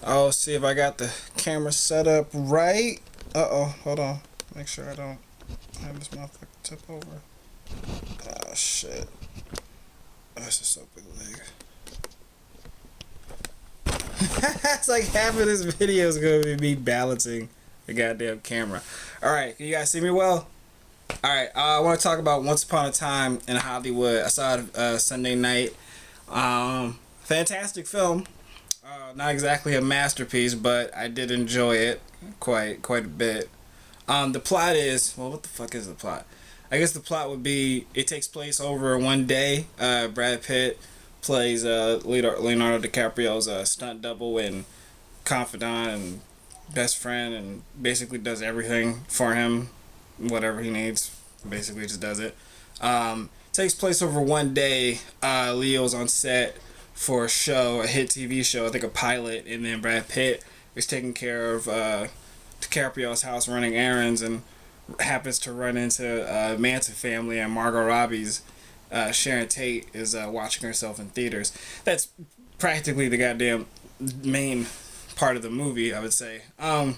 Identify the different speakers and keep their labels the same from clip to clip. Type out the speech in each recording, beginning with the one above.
Speaker 1: I'll see if I got the camera set up right. Uh-oh, hold on. Make sure I don't have this motherfucker tip over. Oh, shit. That's just so big leg. It's like half of this video is going to be me balancing the goddamn camera. Alright, can you guys see me well? Alright, I want to talk about Once Upon a Time in Hollywood. I saw it Sunday night. Fantastic film. Not exactly a masterpiece, but I did enjoy it quite a bit. The plot is, well, what the fuck is the plot? I guess the plot would be it takes place over one day. Brad Pitt plays Leonardo DiCaprio's stunt double and confidant and best friend, and basically does everything for him, whatever he needs. Basically, just does it. Takes place over one day. Leo's on set for a show, a hit TV show, I think a pilot, and then Brad Pitt is taking care of DiCaprio's house, running errands, and happens to run into Manson family, and Margot Robbie's Sharon Tate is watching herself in theaters. That's practically the goddamn main part of the movie, I would say. That's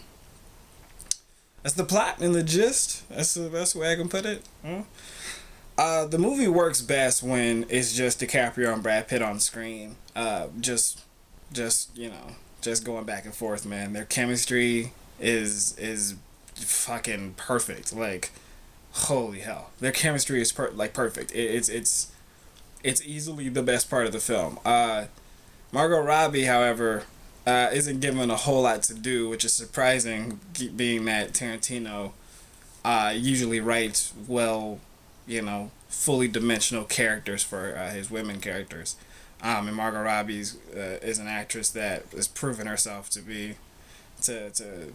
Speaker 1: the plot and the gist. That's the best way I can put it. The movie works best when it's just DiCaprio and Brad Pitt on screen. Just going back and forth, man. Their chemistry is fucking perfect. Like, holy hell, their chemistry is perfect. It's easily the best part of the film. Margot Robbie, however, isn't given a whole lot to do, which is surprising, being that Tarantino usually writes fully dimensional characters for his women characters. And Margot Robbie is an actress that has proven herself to be to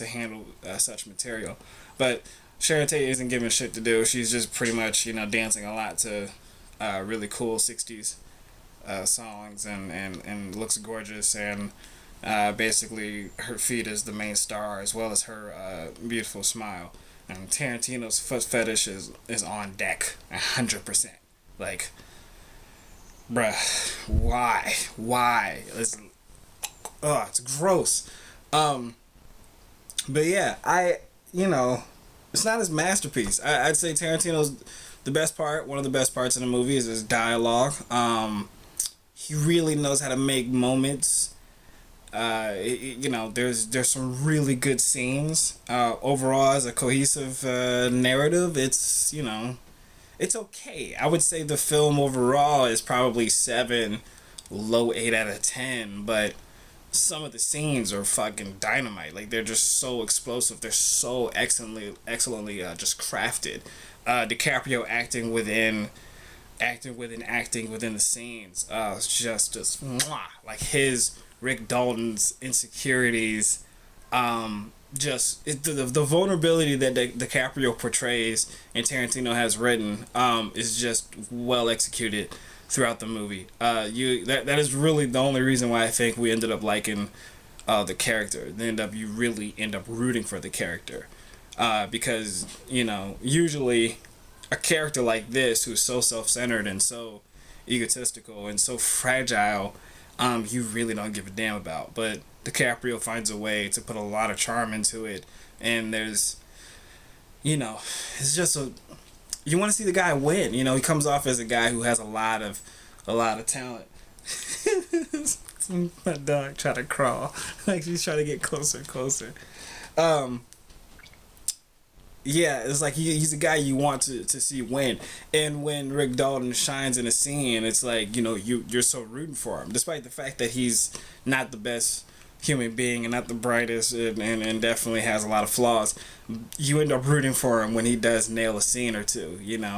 Speaker 1: handle such material. But Sharon Tate isn't given shit to do. She's just pretty much dancing a lot to really cool '60s songs and looks gorgeous, and basically her feet is the main star as well as her beautiful smile. And Tarantino's foot fetish is on deck 100%. Like, bruh, why? It's gross. But yeah, it's not his masterpiece. I'd say Tarantino's the best part. One of the best parts of the movie is his dialogue. He really knows how to make moments. There's some really good scenes. Overall, as a cohesive narrative, it's okay. I would say the film overall is probably 7, low 8 out of 10, but some of the scenes are fucking dynamite. Like, they're just so explosive. They're so excellently just crafted. DiCaprio acting within the scenes. It's just mwah. Like his Rick Dalton's insecurities, the vulnerability that DiCaprio portrays and Tarantino has written is just well executed throughout the movie. That is really the only reason why I think we ended up liking the character. You really end up rooting for the character, because usually a character like this who's so self-centered and so egotistical and so fragile, you really don't give a damn about. But DiCaprio finds a way to put a lot of charm into it, and there's, it's just you want to see the guy win. He comes off as a guy who has a lot of talent. My dog trying to crawl, like she's trying to get closer and closer. Yeah, it's like he's a guy you want to see win. And when Rick Dalton shines in a scene, it's like, you're so rooting for him. Despite the fact that he's not the best human being and not the brightest, and definitely has a lot of flaws, you end up rooting for him when he does nail a scene or two, Yeah,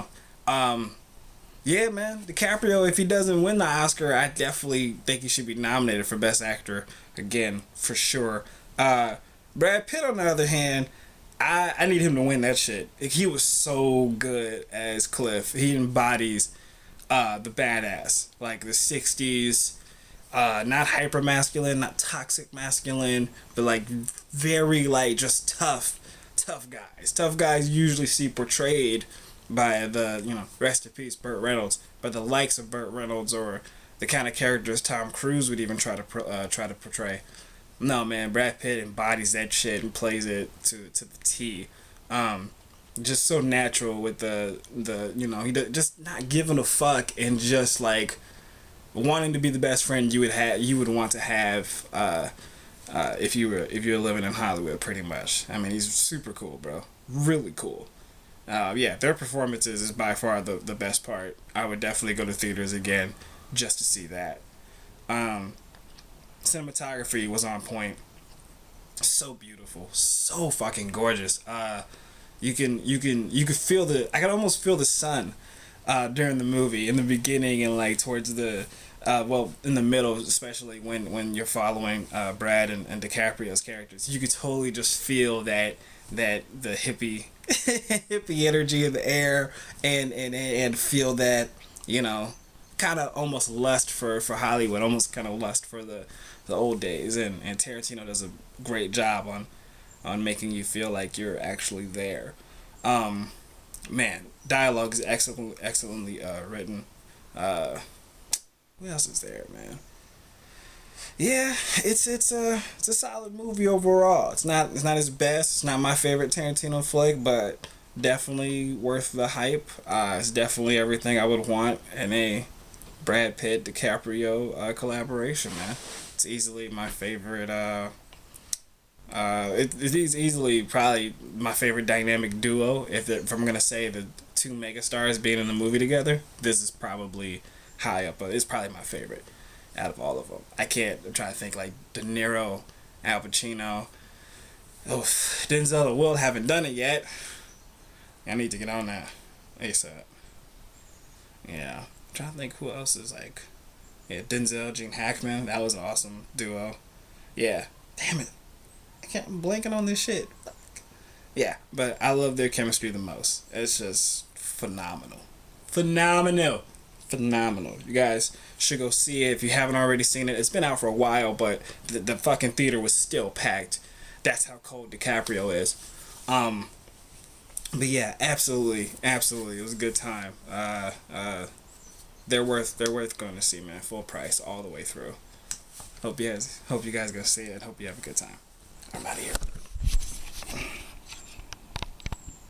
Speaker 1: man, DiCaprio, if he doesn't win the Oscar, I definitely think he should be nominated for Best Actor again, for sure. Brad Pitt, on the other hand, I need him to win that shit. He was so good as Cliff. He embodies the badass, like the '60s, not hyper masculine, not toxic masculine, but like very just tough guys. Tough guys usually see portrayed by the rest in peace Burt Reynolds, by the likes of Burt Reynolds, or the kind of characters Tom Cruise would even try to portray. No, man, Brad Pitt embodies that shit and plays it to the T. Um, just so natural with the he just not giving a fuck and just like wanting to be the best friend you would want to have if you were living in Hollywood, pretty much. I mean, he's super cool, bro. Really cool. Yeah, their performances is by far the best part. I would definitely go to theaters again just to see that. Um, Cinematography was on point. So beautiful, so fucking gorgeous. You could feel I could almost feel the sun during the movie in the beginning and like towards the in the middle, especially when you're following Brad and DiCaprio's characters, you could totally just feel that the hippie hippie energy in the air and feel that you know kind of almost lust for Hollywood, almost kind of lust for the old days, and Tarantino does a great job on making you feel like you're actually there. Um, Man, dialogue is excellently written. Uh, what else is there, man? Yeah, it's a solid movie overall. It's not his best. It's not my favorite Tarantino flick, but definitely worth the hype. It's definitely everything I would want in a Brad Pitt DiCaprio collaboration, man. It's easily my favorite. It is easily probably my favorite dynamic duo. If I'm gonna say the two megastars being in the movie together, this is probably high up. But it's probably my favorite out of all of them. I can't. I'm trying to think like De Niro, Al Pacino. Oh, Denzel and Will haven't done it yet. I need to get on that ASAP. Yeah, I'm trying to think who else is like. Yeah, Denzel, Gene Hackman. That was an awesome duo. Yeah. Damn it. I'm blanking on this shit. Yeah, but I love their chemistry the most. It's just phenomenal. Phenomenal. Phenomenal. You guys should go see it if you haven't already seen it. It's been out for a while, but the fucking theater was still packed. That's how cold DiCaprio is. Um, but yeah, absolutely, absolutely, it was a good time. They're worth going to see, man. Full price all the way through. Hope you guys go see it. Hope you have a good time. I'm out of here.